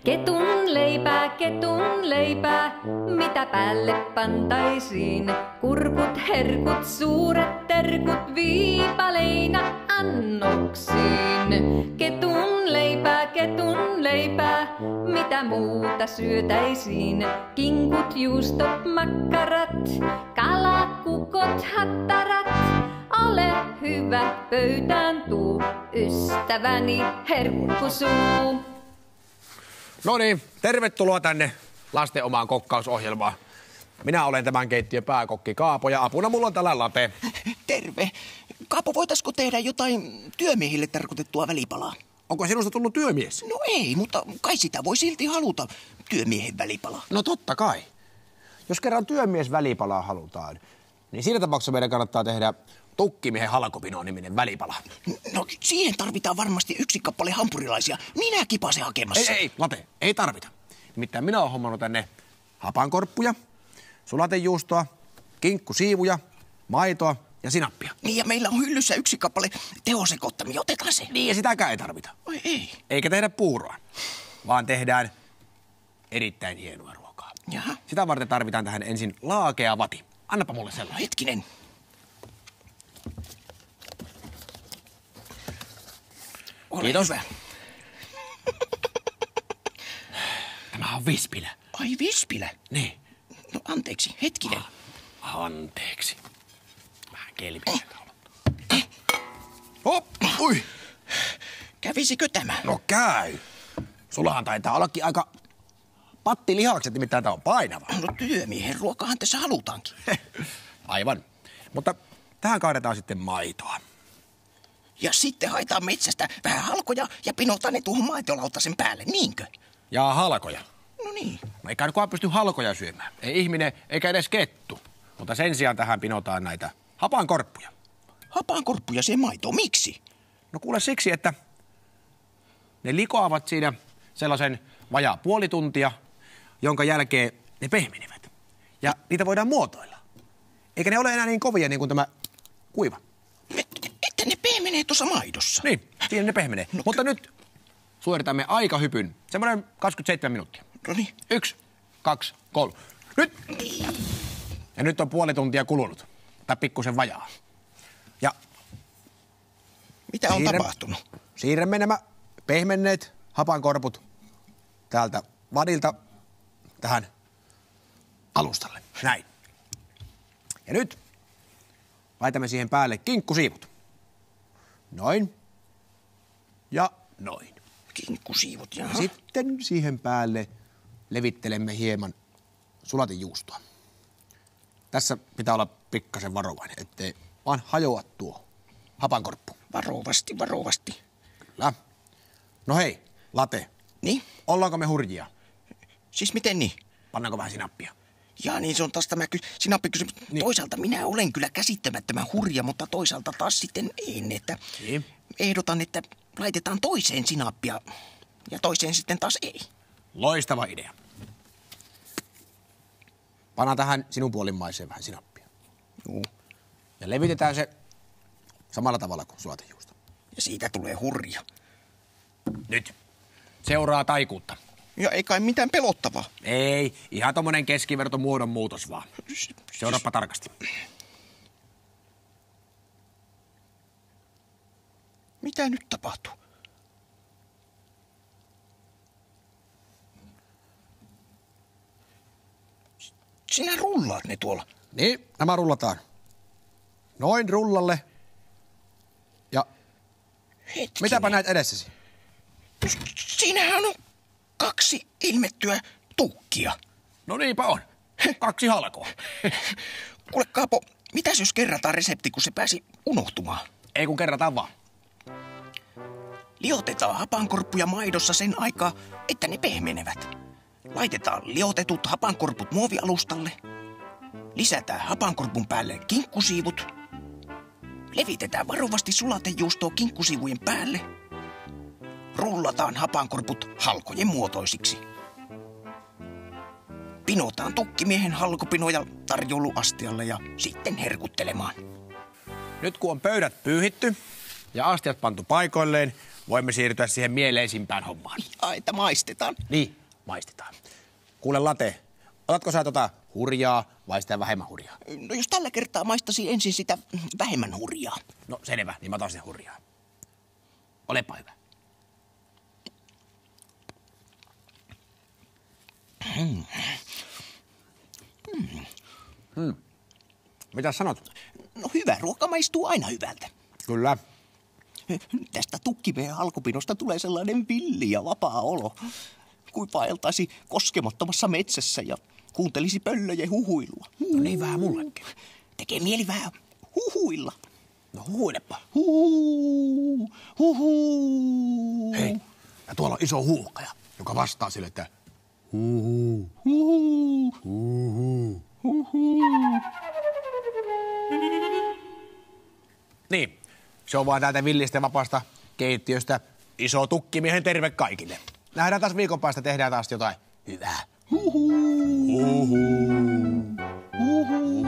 Ketun leipää, mitä päälle pantaisiin? Kurkut, herkut, suuret terkut viipaleina annoksiin. Ketun leipää, mitä muuta syötäisiin? Kinkut, juustot, makkarat, kalakukot, hattarat. Ole hyvä, pöytään tuu, ystäväni herkkusuu. No niin, tervetuloa tänne lasten omaan kokkausohjelmaan. Minä olen tämän keittiön pääkokki Kaapo ja apuna mulla on täällä Late. Terve. Kaapo, voitaisko tehdä jotain työmiehille tarkoitettua välipalaa? Onko sinusta tullut työmies? No ei, mutta kai sitä voi silti haluta, työmiehen välipalaa. No totta kai. Jos kerran työmies välipalaa halutaan, niin siinä tapauksessa meidän kannattaa tehdä tukkimiehen halkopino-niminen välipala. No siihen tarvitaan varmasti yksi kappale hampurilaisia. Minä kipasen hakemassa. Ei, Late, ei tarvita. Nimittäin minä olen hommannut tänne hapankorppuja, sulatejuustoa, kinkkusiivuja, maitoa ja sinappia. Niin ja meillä on hyllyssä yksi kappale tehosekoittamia. Otetaan se. Niin ja sitäkään ei tarvita. Oi ei. Eikä tehdä puuroa, vaan tehdään erittäin hienoa ruokaa. Jaha. Sitä varten tarvitaan tähän ensin laakea vati. Annapa mulle sellainen. Hetkinen. Ole Kiitos. hyvä. Tämä on vispilä. Ai vispilä? Niin. No anteeksi, hetkinen. Anteeksi. Vähän kelpisen Hop! Ui! Kävisikö tämä? No käy. Sullahan taitaa ollakin aika pattilihakset, nimittäin tää on painava. No työmiehen ruokahan tässä halutaankin. Aivan. Mutta tähän kaadetaan sitten maitoa. Ja sitten haetaan metsästä vähän halkoja ja pinotaan ne tuohon maitolautasen päälle, niinkö? Ja halkoja. No niin. No eikä kukaan pysty halkoja syömään. Ei ihminen eikä edes kettu. Mutta sen sijaan tähän pinotaan näitä hapankorppuja. Hapankorppuja siihen maitoon, miksi? No kuule siksi, että ne likoavat siinä sellaisen vajaa puoli tuntia, jonka jälkeen ne pehmenevät. Ja niitä voidaan muotoilla. Eikä ne ole enää niin kovia niin kuin tämä kuiva. Että ne pehmenee tuossa maidossa. Niin, siinä ne pehmenee. No, mutta nyt suoritamme aikahypyn. Semmoinen 27 minuuttia. No niin. 1, 2, 3. Nyt! Ja nyt on puoli tuntia kulunut. Tai pikkusen vajaa. Ja Mitä on tapahtunut? siirrämme nämä pehmenneet hapankorput täältä vadilta tähän alustalle. Näin. Ja nyt laitamme siihen päälle kinkkusiivut. Noin. Ja noin. Kinkkusiivut, jaha. Sitten siihen päälle levittelemme hieman sulatejuustoa. Tässä pitää olla pikkasen varovainen, ettei vaan hajoa tuo hapankorppu. Varovasti, varovasti. Kyllä. No hei, Late. Niin? Ollaanko me hurjia? Siis miten niin? Pannaanko vähän sinappia? Ja niin se on taas tämä sinappikysymys. Niin. Toisaalta minä olen kyllä käsittämättömän hurja, mutta toisaalta taas sitten en, että Niin. ehdotan, että laitetaan toiseen sinappia ja toiseen sitten taas ei. Loistava idea. Panna tähän sinun puolimmaiseen vähän sinappia. Juu. Ja levitetään se samalla tavalla kuin sulatejuusto. Ja siitä tulee hurja. Nyt. Seuraa taikuutta. Ja ei kai mitään pelottavaa. Ei, ihan tommonen keskiverto muodon muutos vaan. Seuraappa tarkasti. Mitä nyt tapahtuu? Sinä rullaat ne tuolla. Niin, nämä rullataan. Noin rullalle. Ja Hetkinen. mitäpä näet edessäsi? Siinähän on 2 ilmettyä tukkia. No niinpä on. 2 halkoa. Kuule Kaapo, mitäs jos kerrataan resepti, kun se pääsi unohtumaan? Ei kun kerrataan vaan. Liotetaan hapankorppuja maidossa sen aikaa, että ne pehmenevät. Laitetaan liotetut hapankorput muovialustalle. Lisätään hapankorpun päälle kinkkusiivut. Levitetään varovasti sulatejuustoa kinkkusiivujen päälle. Rullataan hapankorput halkojen muotoisiksi. Pinotaan tukkimiehen halkopinoja tarjouluastialle ja sitten herkuttelemaan. Nyt kun on pöydät pyyhitty ja astiat pantu paikoilleen, voimme siirtyä siihen mieleisimpään hommaan. Ai, että maistetaan. Niin, maistetaan. Kuule Late, otatko sä hurjaa vai sitä vähemmän hurjaa? No jos tällä kertaa maistasin ensin sitä vähemmän hurjaa. No selvä, niin mä otan sen hurjaa. Olepa hyvä. Mitä sanot? No hyvä ruoka maistuu aina hyvältä. Kyllä. Tästä tukkimeen halkopinosta tulee sellainen villi ja vapaa olo. Kuin vaeltaisi koskemattomassa metsässä ja kuuntelisi pöllöjen huhuilua. No niin vähän mullekin. Tekee mieli vähän huhuilla. No huuilepa. Huhuu, huhuu. Hei, ja tuolla on iso huuhkaja, joka vastaa sille, että huhuu, Huhuu, huhuu. huhuu. Niin, se on vaan täältä villistä vapaasta keittiöstä. Iso tukkimiehen terve kaikille. Nähdään taas viikon päästä, tehdään taas jotain hyvää. Huhuu, Huhuu. huhuu.